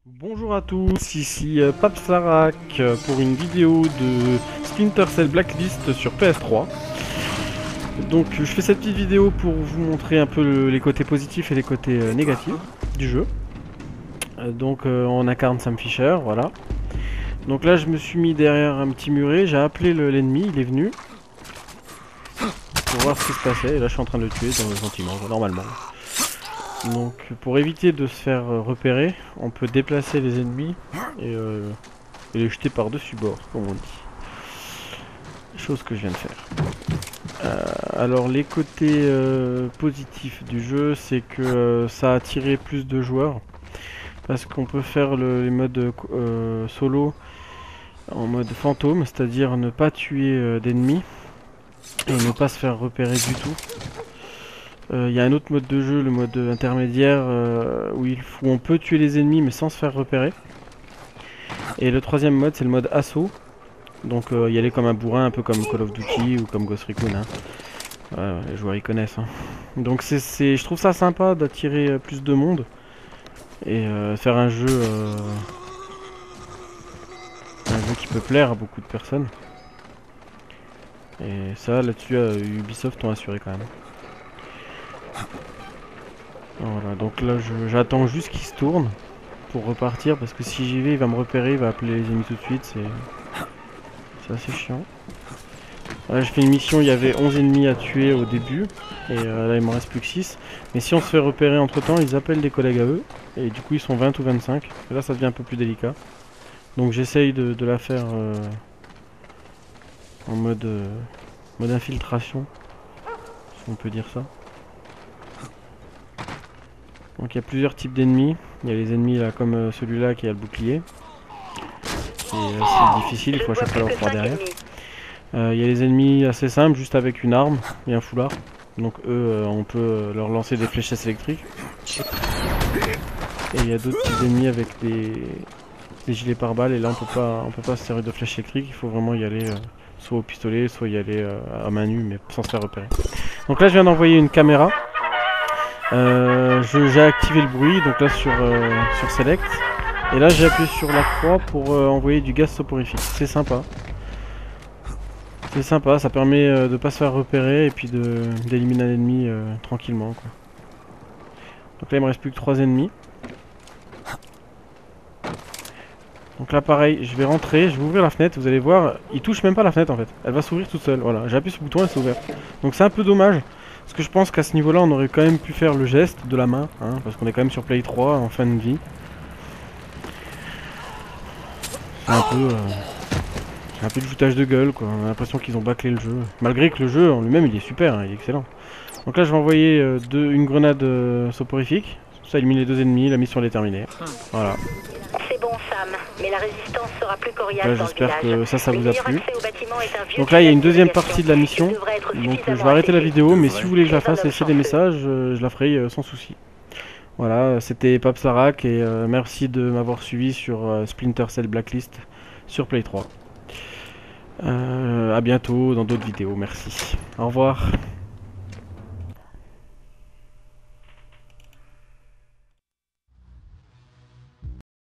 Bonjour à tous, ici Papslark pour une vidéo de Splinter Cell Blacklist sur PS3. Donc je fais cette petite vidéo pour vous montrer un peu les côtés positifs et les côtés négatifs du jeu. On incarne Sam Fisher, voilà. Donc là je me suis mis derrière un petit muret, j'ai appelé l'ennemi, il est venu. Pour voir ce qui se passait, et là je suis en train de le tuer gentiment, normalement. Donc pour éviter de se faire repérer, on peut déplacer les ennemis et les jeter par-dessus bord, comme on dit. Chose que je viens de faire. Alors les côtés positifs du jeu, c'est que ça a attiré plus de joueurs. Parce qu'on peut faire les modes solo en mode fantôme, c'est-à-dire ne pas tuer d'ennemis et ne pas se faire repérer du tout. Il y a un autre mode de jeu, le mode intermédiaire, où on peut tuer les ennemis mais sans se faire repérer. Et le troisième mode, c'est le mode assaut. Donc y aller comme un bourrin, un peu comme Call of Duty ou comme Ghost Recon. Hein. Ouais, les joueurs y connaissent. Hein. Donc je trouve ça sympa d'attirer plus de monde et faire un jeu qui peut plaire à beaucoup de personnes. Et ça, là-dessus, Ubisoft ont assuré quand même. Voilà, donc là j'attends juste qu'il se tourne pour repartir parce que si j'y vais il va me repérer, il va appeler les ennemis tout de suite, c'est assez chiant. Là j'ai fait une mission, il y avait 11 ennemis à tuer au début et là il m'en reste plus que 6. Mais si on se fait repérer entre temps, ils appellent des collègues à eux et du coup ils sont 20 ou 25. Et là ça devient un peu plus délicat. Donc j'essaye de la faire en mode infiltration, si on peut dire ça. Donc il y a plusieurs types d'ennemis. Il y a les ennemis là comme celui-là qui a le bouclier. C'est difficile, il faut à chaque fois leur faire derrière. Il y a les ennemis assez simples, juste avec une arme et un foulard. Donc eux, on peut leur lancer des fléchettes électriques. Et il y a d'autres types d'ennemis avec des gilets pare-balles. Et là, on peut pas se servir de flèches électriques. Il faut vraiment y aller soit au pistolet, soit y aller à main nue, mais sans se faire repérer. Donc là, je viens d'envoyer une caméra. J'ai activé le bruit, donc là sur Select. Et là, j'ai appuyé sur la croix pour envoyer du gaz soporifique. C'est sympa. C'est sympa, ça permet de pas se faire repérer et puis d'éliminer un ennemi tranquillement quoi. Donc là il me reste plus que 3 ennemis. Donc là pareil, je vais rentrer, je vais ouvrir la fenêtre, vous allez voir, il touche même pas la fenêtre en fait. Elle va s'ouvrir toute seule, voilà, j'ai appuyé sur le bouton, elle s'est ouverte. Donc c'est un peu dommage, parce que je pense qu'à ce niveau là on aurait quand même pu faire le geste de la main, hein, parce qu'on est quand même sur Play 3 en fin de vie. C'est un peu de foutage de gueule quoi, on a l'impression qu'ils ont bâclé le jeu. Malgré que le jeu en lui-même il est super, hein, il est excellent. Donc là je vais envoyer une grenade soporifique, ça élimine les 2 ennemis, la mission elle est terminée. Voilà. C'est bon Sam, mais la résistance sera plus coriace. J'espère que ça vous a plu. Donc là il y a une deuxième partie de la mission, donc je vais arrêter la vidéo, mais si vous voulez que je la fasse, laissez des messages, je la ferai sans souci. Voilà, c'était Papslark et merci de m'avoir suivi sur Splinter Cell Blacklist sur Play 3. A bientôt dans d'autres vidéos, merci. Au revoir.